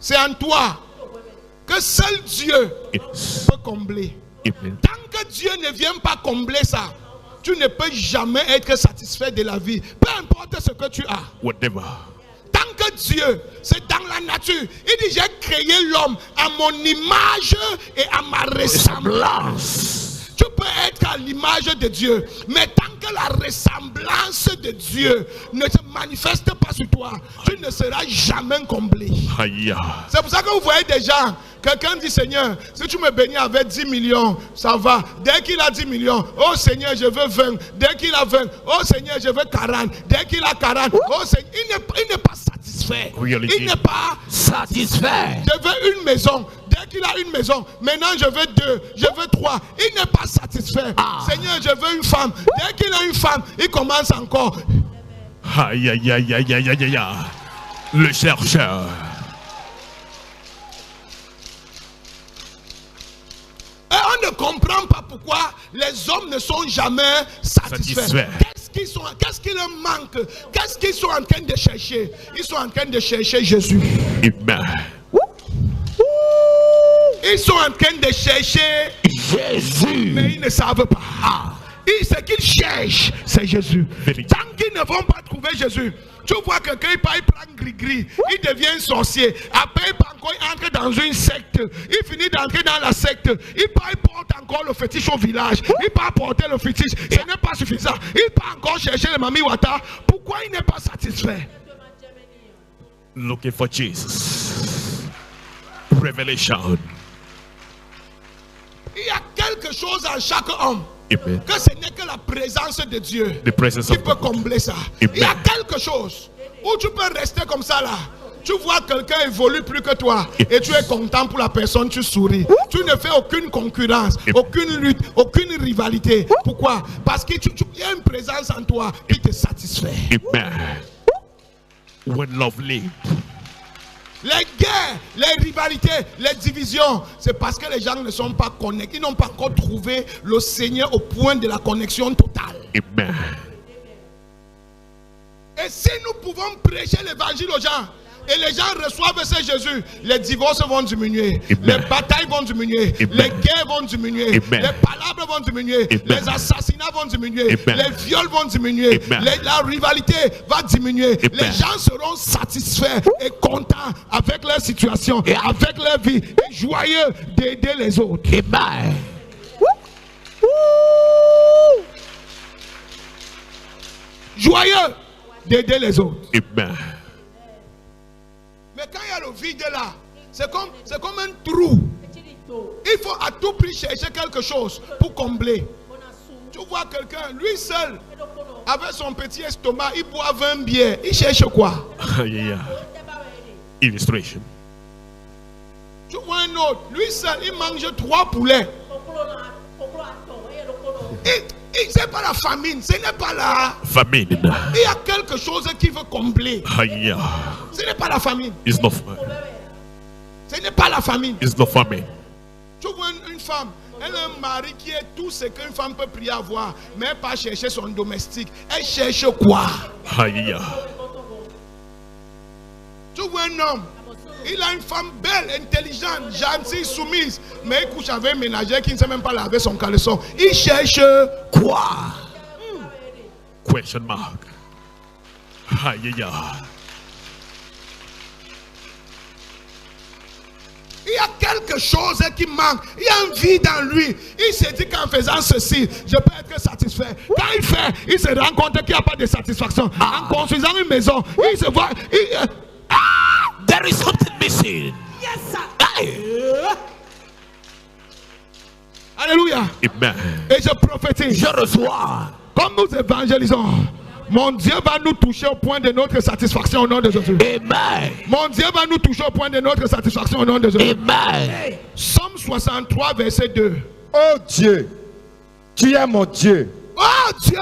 c'est en toi que seul Dieu Yes. peut combler. Amen. Tant que Dieu ne vient pas combler ça, tu ne peux jamais être satisfait de la vie. Peu importe ce que tu as. Whatever. Tant que Dieu, c'est dans la nature. Il dit, j'ai créé l'homme à mon image et à ma ressemblance. Tu peux peut être à l'image de Dieu, mais tant que la ressemblance de Dieu ne se manifeste pas sur toi, tu ne seras jamais comblé. C'est pour ça que vous voyez des gens, quelqu'un dit Seigneur, si tu me bénis avec 10 millions, ça va. Dès qu'il a 10 millions, oh Seigneur, je veux 20. Dès qu'il a 20, oh Seigneur, je veux 40. Dès qu'il a 40, oh Seigneur, il n'est pas satisfait. Il n'est pas satisfait. Je veux une maison. Dès qu'il a une maison, maintenant je veux 2, je veux 3. Il n'est pas satisfait. Seigneur, je veux une femme. Dès qu'il a une femme, il commence encore. Aïe, aïe, aïe, aïe, aïe, aïe, aïe. Le chercheur. Et on ne comprend pas pourquoi les hommes ne sont jamais satisfaits. Qu'est-ce qui leur manque? Qu'est-ce qu'ils sont en train de chercher? Ils sont en train de chercher Jésus. Amen. Ils sont en train de chercher Jésus, mais ils ne savent pas. Ce qu'ils cherchent, c'est Jésus. Tant qu'ils ne vont pas trouver Jésus, tu vois que quelqu'un il prend gris-gris, il devient sorcier. Après, il entre dans une secte. Il finit d'entrer dans la secte. Il porte encore le fétiche au village. Il part porter le fétiche. Ce n'est pas suffisant. Il part encore chercher le Mami Wata. Pourquoi il n'est pas satisfait? Looking for Jesus. Revelation. Il y a quelque chose en chaque homme. Amen. Que ce n'est que la présence de Dieu qui peut combler ça. Amen. Il y a quelque chose où tu peux rester comme ça là. Tu vois quelqu'un évolue plus que toi et tu es content pour la personne, tu souris. Tu ne fais aucune concurrence, aucune lutte, aucune rivalité. Pourquoi? Parce qu'il y a une présence en toi qui te satisfait. Amen. When love lived. Les guerres, les rivalités, les divisions, c'est parce que les gens ne sont pas connectés. Ils n'ont pas encore trouvé le Seigneur au point de la connexion totale. Amen. Et si nous pouvons prêcher l'évangile aux gens, et les gens reçoivent ce Jésus, les divorces vont diminuer, les batailles vont diminuer, les guerres vont diminuer, les palabres vont diminuer, les assassinats vont diminuer, les viols vont diminuer, la rivalité va diminuer. Les gens seront satisfaits et contents avec leur situation, avec leur vie, et joyeux d'aider les autres. Amen. Joyeux d'aider les autres. Amen. Mais quand il y a le vide là, c'est comme un trou. Il faut à tout prix chercher quelque chose pour combler. Tu vois quelqu'un, lui seul, avec son petit estomac, il boit 20 bières. Il cherche quoi? Illustration. Tu vois un autre, lui seul, il mange 3 poulets. C'est pas la famine, ce n'est pas la famine. Il y a quelque chose qui veut combler. Ce n'est pas la famine. It's not famine. Ce n'est pas la famine. It's not famine. Tu vois une femme, elle a un mari qui est tout ce qu'une femme peut prier avoir, mais elle pas chercher son domestique. Elle cherche quoi? Tu vois un homme, il a une femme belle, intelligente, gentille, soumise, mais il couche avec un ménagère qui ne sait même pas laver son caleçon. Il cherche quoi? Question mark. Il y a quelque chose qui manque. Il y a un vide en lui. Il se dit qu'en faisant ceci, je peux être satisfait. Quand il fait, il se rend compte qu'il n'y a pas de satisfaction. En construisant une maison, il se voit... There is something missing. Yes, sir. Alléluia. Amen. Et je prophétise. Je reçois. Comme nous évangélisons, mon Dieu va nous toucher au point de notre satisfaction au nom de Jésus. Amen. Mon Dieu va nous toucher au point de notre satisfaction au nom de Jésus. Amen. Psaume 63, verset 2. Oh Dieu, tu es mon Dieu. Oh Dieu,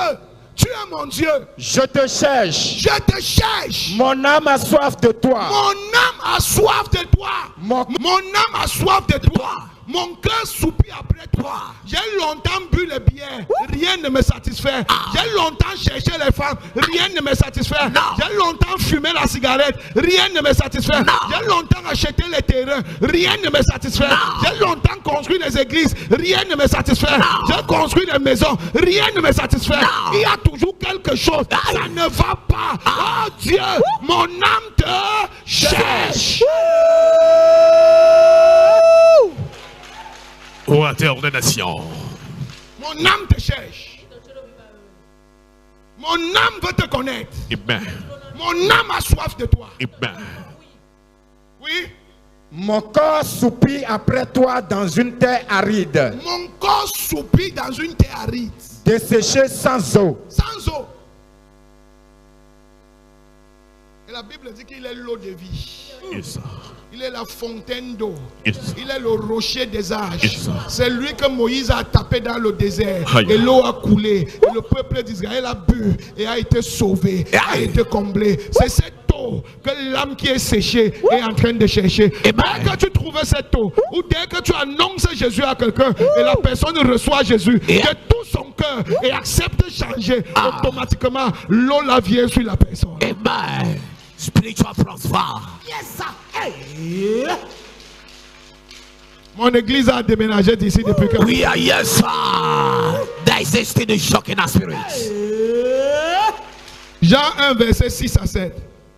tu es mon Dieu. Je te cherche. Je te cherche. Mon âme a soif de toi. Mon âme a soif de toi. Mon âme a soif de toi. Mon cœur soupire après toi. J'ai longtemps bu le bière, rien ne me satisfait. J'ai longtemps cherché les femmes, rien ne me satisfait. J'ai longtemps fumé la cigarette, rien ne me satisfait. J'ai longtemps acheté les terrains, rien ne me satisfait. J'ai longtemps construit les églises, rien ne me satisfait. J'ai construit des maisons, rien ne me satisfait. Il y a toujours quelque chose, ça ne va pas. Oh Dieu, mon âme te cherche. Ô Terre des nations, Mon âme te cherche. Mon âme veut te connaître. Amen. Mon âme a soif de toi. Amen. Oui. Mon corps soupire après toi dans une terre aride, Mon corps soupire dans une terre aride. desséchée sans eau. Sans eau. Et la Bible dit qu'il est l'eau de vie. Yes, sir. Il est la fontaine d'eau. Yes, sir. Il est le rocher des âges. Yes, sir. C'est lui que Moïse a tapé dans le désert. Aïe. Et l'eau a coulé. Et le peuple d'Israël a bu et a été sauvé. A été comblé. C'est cette eau que l'âme qui est séchée est en train de chercher. Dès que tu trouves cette eau, ou dès que tu annonces Jésus à quelqu'un et la personne reçoit Jésus de tout son cœur et accepte de changer, automatiquement l'eau la vient sur la personne. Amen. Spiritual transfer. Yes, sir. Hey. Mon église a déménagé d'ici depuis que... We are yes, sir. There is a still shock in our spirits. Jean 1, verset 6 à 7.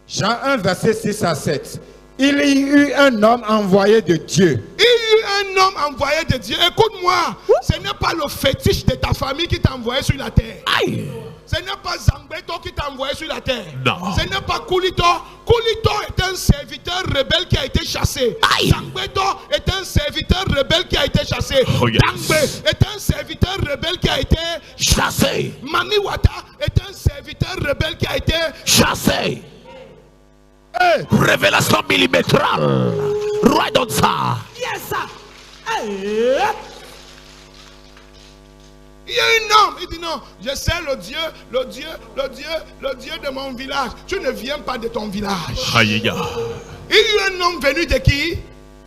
Jean 1, verset 6 à 7. Il y eut un homme envoyé de Dieu. Il y eut un homme envoyé de Dieu. Écoute-moi, ce n'est pas le fétiche de ta famille qui t'a envoyé sur la terre. Aïe. Ce n'est pas Zangbeto qui t'a envoyé sur la terre. Non. Ce n'est pas Koulito. Koulito est un serviteur rebelle qui a été chassé. Aïe. Zangbeto est un serviteur rebelle qui a été chassé. Oh, yes. Dangbe est un serviteur rebelle qui a été Chassé. Mami Wata est un serviteur rebelle qui a été Chassé. Hey. Révélation millimétrale. Right on ça. Yes, sir. Hey. Il y a un homme, il dit non, je sais le Dieu de mon village. Tu ne viens pas de ton village. Aïe, aïe. Il y a un homme venu de qui?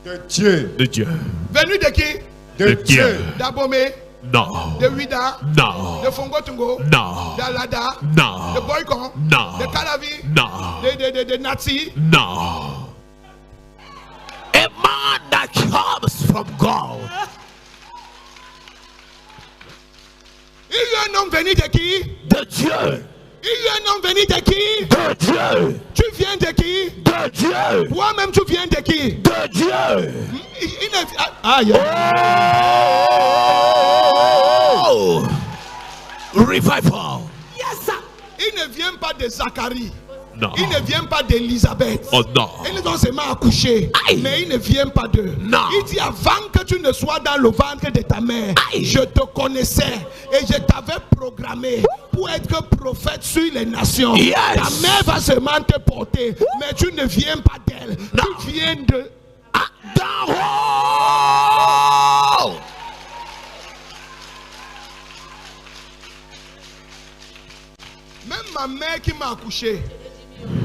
De Dieu. De Dieu. Venu de qui? De De Dieu. Dieu. D'Abomé, Non. de Ouida, Non. de Fongotungo, Non. d'Alada, Non. de Boykon, Non. de Calavi, Non. de Nati. Non. A man that comes from God. Il y a un homme venu de qui? De Dieu. Il y a un homme venu de qui? De Dieu. Tu viens de qui? De Dieu. Toi-même tu viens de qui? De Dieu. Il ne... Aïe. Oh. Revival. Yes, sir. Il ne vient pas de Zacharie. Non. Il ne vient pas d'Élisabeth. Oh non. Ils ont seulement accouché. Aïe. Mais il ne vient pas d'eux. Non. Il dit avant que tu ne sois dans le ventre de ta mère, Aïe. je te connaissais et je t'avais programmé pour être prophète sur les nations. Yes. Ta mère va seulement te porter, mais tu ne viens pas d'elle. Tu viens de... Down. Même ma mère qui m'a accouché,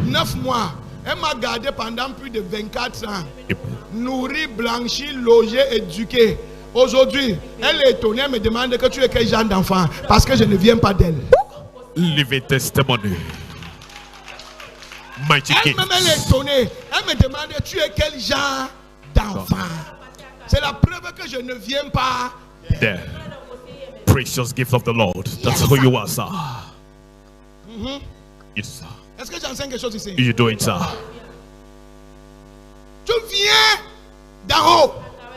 9 mois, elle m'a gardé pendant plus de 24 ans. Nourri, blanchi, logé, éduqué. Aujourd'hui, elle est étonnée, elle me demande que tu es quel genre d'enfant, parce que je ne viens pas d'elle. Living testimony. Mighty King. Elle-même, elle est étonnée. Elle me demande tu es quel genre d'enfant. C'est la preuve que je ne viens pas. The precious gift of the Lord. That's who you are, sir. Yes, sir. Est-ce que j'enseigne quelque chose ici? You do it, sir. Tu viens d'en haut.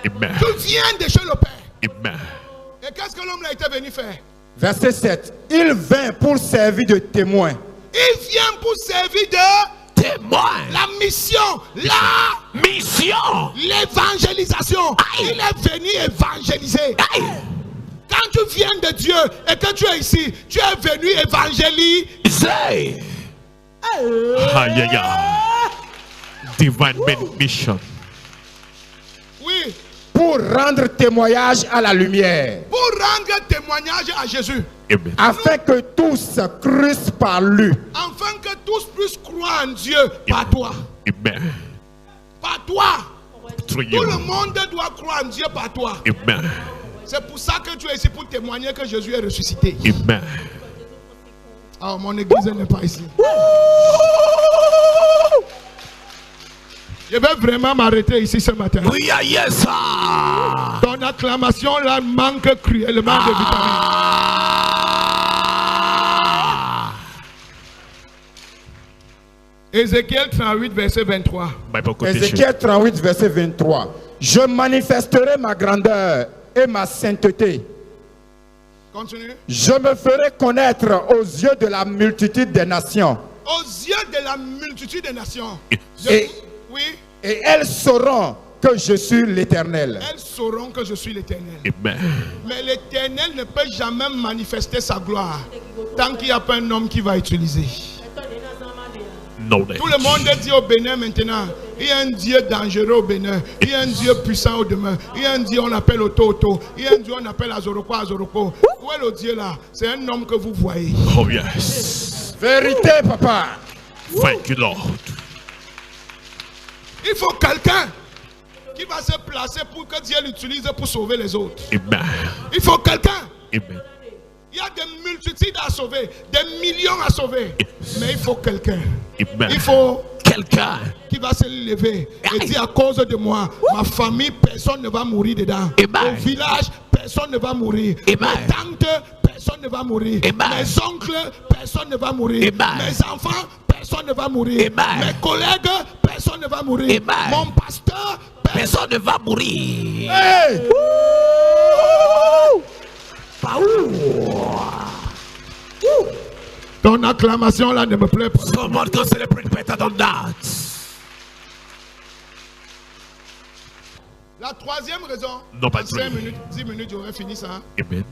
Amen. Tu viens de chez le Père. Amen. Et qu'est-ce que l'homme a été venu faire? Verset 7. Il vint pour servir de témoin. Il vient pour servir de Témoin. la mission, la Mission. l'évangélisation. Aïe. Il est venu évangéliser. Aïe. Quand tu viens de Dieu et que tu es ici, tu es venu évangéliser. Say. Aïe, aïe, aïe. Divine mission. Oui, Pour rendre témoignage à la lumière. pour rendre témoignage à Jésus. Amen. Afin que tous crussent par lui. Afin que tous puissent croire en Dieu par toi. Amen. Par toi. Through Tout le you. monde doit croire en Dieu par toi. Amen. C'est pour ça que tu es ici pour témoigner que Jésus est ressuscité. Amen. Ah, mon église n'est pas ici. Je vais vraiment m'arrêter ici ce matin. We are yes, sir. Ton acclamation là manque cruellement de vitamines. Ézéchiel 38, verset 23. Bible quotation. Ézéchiel 38, verset 23. Je manifesterai ma grandeur et ma sainteté Continue. Je me ferai connaître aux yeux de la multitude des nations. Aux yeux de la multitude des nations. Oui. Et elles sauront que je suis l'Éternel. Elles sauront que je suis l'Éternel. Amen. Mais l'Éternel ne peut jamais manifester sa gloire tant qu'il n'y a pas un homme qui va utiliser. Knowledge. Tout le monde dit au Bénin maintenant, il y a un Dieu dangereux au Bénin, il y a un Dieu puissant au demain, il y a un Dieu on appelle Oto, il y a un Dieu on appelle Azoroko. Où est le Dieu là? C'est un homme que vous voyez. Oh yes. Vérité, papa. Thank you, Lord. Il faut quelqu'un qui va se placer pour que Dieu l'utilise pour sauver les autres. Amen. Il faut quelqu'un. Amen. Il y a des multitudes à sauver, des millions à sauver. Mais il faut quelqu'un. Amen. Il faut Quelqu'un qui va se lever et dire à cause de moi, ma famille, personne ne va mourir dedans. Amen. Au village, personne ne va mourir. Amen. Mes tantes, personne ne va mourir. Amen. Mes oncles, personne ne va mourir. Amen. Mes enfants, personne ne va mourir. Amen. Mes collègues, personne ne va mourir. Amen. Mon pasteur, personne ne va mourir. Hey! Ton acclamation là ne me plaît pas. Someone can celebrate better than that. La troisième raison, Number en 5 three. minutes, 10 minutes, j'aurais fini ça. Amen.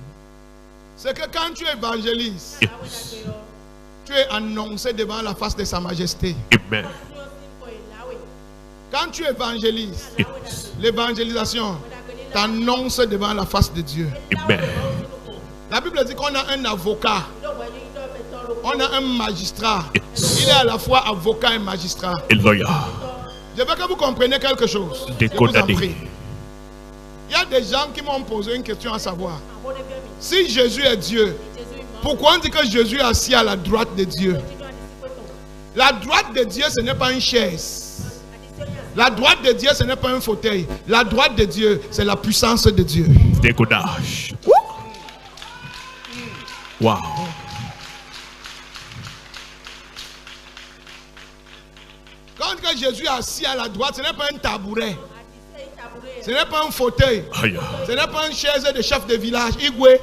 C'est que quand tu évangélises, Yes. tu es annoncé devant la face de sa majesté. Amen. Quand tu évangélises, Yes. l'évangélisation t'annonce devant la face de Dieu. Amen. La Bible dit qu'on a un avocat, on a un magistrat. Yes. Il est à la fois avocat et magistrat. A lawyer. Je veux que vous compreniez quelque chose. Je vous en prie. Il y a des gens qui m'ont posé une question à savoir. Si Jésus est Dieu, pourquoi on dit que Jésus est assis à la droite de Dieu? La droite de Dieu, ce n'est pas une chaise. La droite de Dieu, ce n'est pas un fauteuil. La droite de Dieu, c'est la puissance de Dieu. Décodage. Wow. Quand que Jésus est assis à la droite, ce n'est pas un tabouret. Ce n'est pas un fauteuil. Aïe. Ce n'est pas une chaise de chef de village. Igwe.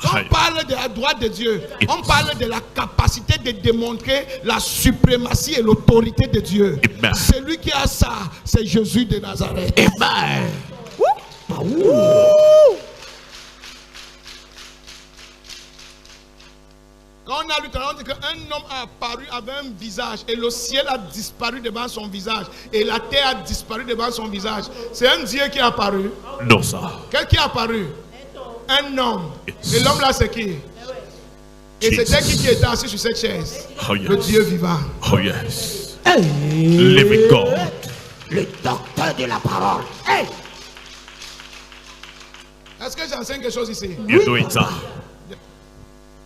On Aïe. parle de la droite de Dieu. On parle de la capacité de démontrer la suprématie et l'autorité de Dieu. Amen. Celui qui a ça, c'est Jésus de Nazareth. Amen. Quand on a lu, on dit qu'un homme a apparu avec un visage et le ciel a disparu devant son visage et la terre a disparu devant son visage. C'est un Dieu qui est apparu. Non, ça. Quel qui est apparu? Un homme. Yes. Et l'homme là, c'est qui? Et Jesus. c'était qui était assis sur cette chaise? Oh Le yes. Dieu vivant. Oh yes. Living God. Le docteur de la parole. Hey! Est-ce que j'enseigne quelque chose ici? You're doing that.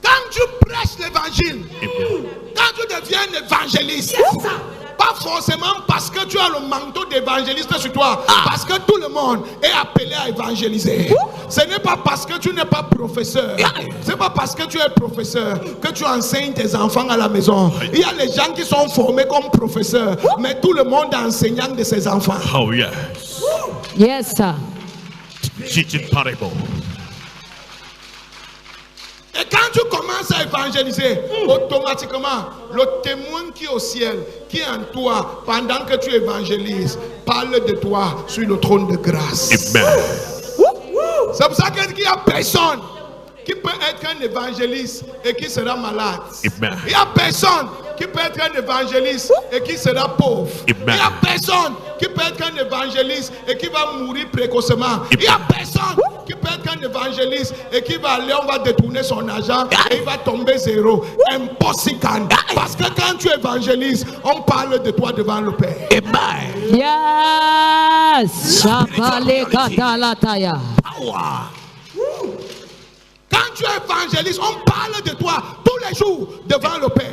Quand tu prêches l'évangile, Amen. quand tu deviens un évangéliste, pas forcément parce que tu as le manteau d'évangéliste sur toi, parce que tout le monde est appelé à évangéliser. Ce n'est pas parce que tu n'es pas professeur, c'est pas parce que tu es professeur que tu enseignes tes enfants à la maison. Il y a les gens qui sont formés comme professeurs, mais tout le monde est enseignant de ses enfants. Oh yes. Yes, sir. Teaching parable. Et quand tu commences à évangéliser, automatiquement, le témoin qui est au ciel, qui est en toi, pendant que tu évangélises, parle de toi sur le trône de grâce. Amen. C'est pour ça qu'il n'y a personne qui peut être un évangéliste et qui sera malade. Amen. Il n'y a personne qui peut être un évangéliste et qui sera pauvre. Amen. Il n'y a personne qui peut être un évangéliste et qui va mourir précocement. Il n'y a personne qui peut être un évangéliste et qui va aller, on va détourner son argent et il va tomber zéro. Impossible. Parce que quand tu évangélises, on parle de toi devant le Père. Amen. Yes. Shapale katalataya. Power. Quand tu évangélises, on parle de toi tous les jours devant le Père.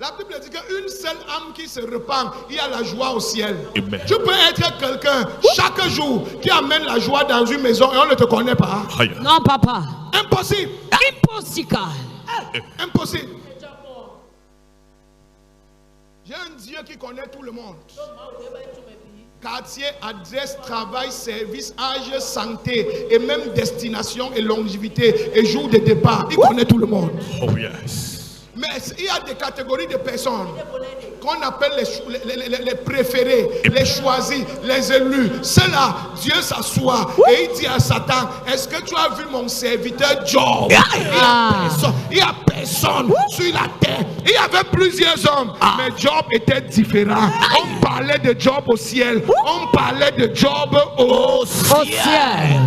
La Bible dit qu'une seule âme qui se repent, il y a la joie au ciel. Amen. Tu peux être quelqu'un chaque jour qui amène la joie dans une maison et on ne te connaît pas. Aïe. Non, papa. Impossible. Impossible. Impossible. J'ai un Dieu qui connaît tout le monde. quartier, adresse, travail, service, âge, santé et même destination et longévité et jour de départ. Il connaît tout le monde. Oh yes. Mais il y a des catégories de personnes qu'on appelle les préférés, les choisis, les élus. Ceux-là, Dieu s'assoit et il dit à Satan, est-ce que tu as vu mon serviteur Job? Il n'y a personne sur la terre. Il y avait plusieurs hommes, mais Job était différent. On parlait de Job au ciel. On parlait de Job au ciel.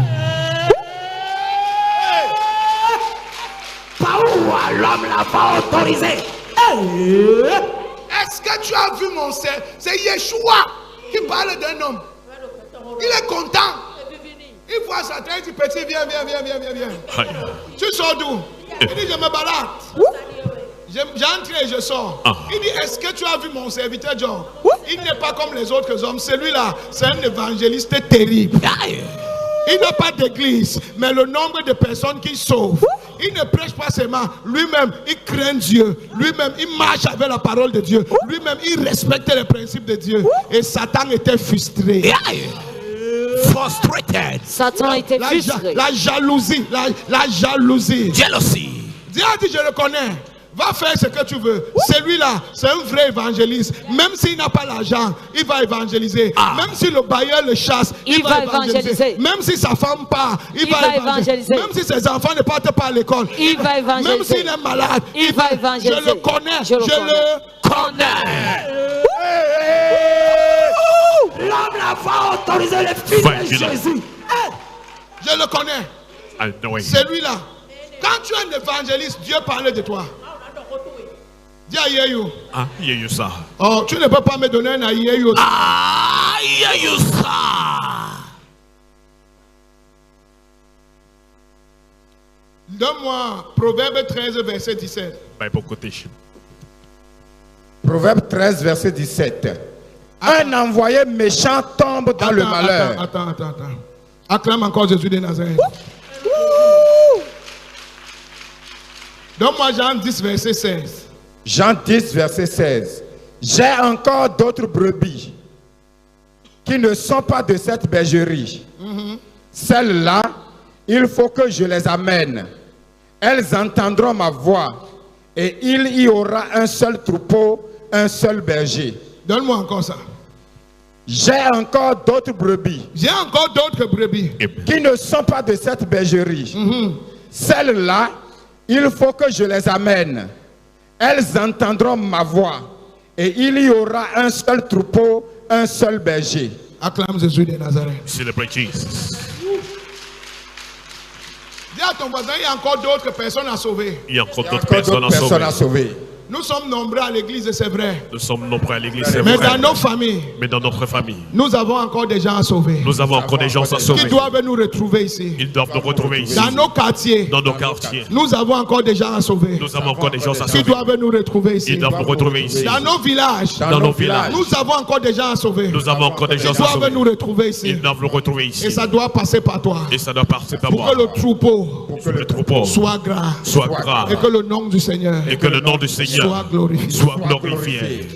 Par où l'homme l'a pas autorisé? Est-ce que tu as vu mon serviteur? C'est Yeshua qui parle d'un homme. Il est content. Il voit Satan, il dit petit, viens. Tu sors d'où? Il dit je me balade. J'entre et je sors. Il dit est-ce que tu as vu mon serviteur Job? Il n'est pas comme les autres hommes. Celui-là, c'est un évangéliste terrible. Il n'a pas d'église, mais le nombre de personnes qu'il sauve. Il ne prêche pas seulement. Lui-même, il craint Dieu. Lui-même, il marche avec la parole de Dieu. Lui-même, il respecte les principes de Dieu. Et Satan était frustré. Frustrated. Satan était frustré. La jalousie. La jalousie. Jealousy. Dieu a dit, je le connais. Va faire ce que tu veux. Celui-là, c'est un vrai évangéliste. Même s'il n'a pas l'argent, il va évangéliser. Même si le bailleur le chasse, il va évangéliser. Même si sa femme part, il va évangéliser. Même si ses enfants ne partent pas à l'école, il va évangéliser. Même s'il est malade, il va évangéliser. Je le connais. Je le connais. L'homme n'a pas autorisé les filles de Jésus. Je le connais. Celui-là. Quand tu es un évangéliste, Dieu parle de toi. Dis à Yeyu. Yeyu ça. Oh, tu ne peux pas me donner un Yeyu. Yeyu ça. Donne-moi Proverbe 13, verset 17. Proverbe 13, verset 17. Un envoyé méchant tombe dans le malheur. Attends. Acclame encore Jésus de Nazareth. Donne-moi Jean 10, verset 16. Jean 10, verset 16. J'ai encore d'autres brebis qui ne sont pas de cette bergerie. Celles-là, il faut que je les amène. Elles entendront ma voix et il y aura un seul troupeau, un seul berger. Donne-moi encore ça. J'ai encore d'autres brebis. J'ai encore d'autres brebis qui ne sont pas de cette bergerie. Celles-là, il faut que je les amène. Elles entendront ma voix et il y aura un seul troupeau, un seul berger. Acclame Jésus de Nazareth. Celebrate Jesus. Dis à ton voisin, il y a encore d'autres personnes à sauver. Il y a encore d'autres personnes à sauver. Nous sommes nombreux à l'église, c'est vrai. Nous sommes nombreux à l'église, c'est vrai. Mais dans nos familles, nous avons encore des gens à sauver. Nous avons encore des gens à sauver. Qui doivent nous retrouver ici. Ils doivent nous retrouver ici. Dans nos quartiers, nous avons encore des gens à sauver. Nous avons encore des gens à sauver. Qui doivent nous retrouver ici. Ils doivent nous retrouver ici. Dans nos villages, nous avons encore des gens à sauver. Nous avons encore des gens à sauver. Ils doivent nous retrouver ici. Ils doivent nous retrouver ici. Et ça doit passer par toi. Et ça doit passer par moi. Pour que le troupeau soit grand. Soit grand. Et que le nom du Seigneur soit glorifié.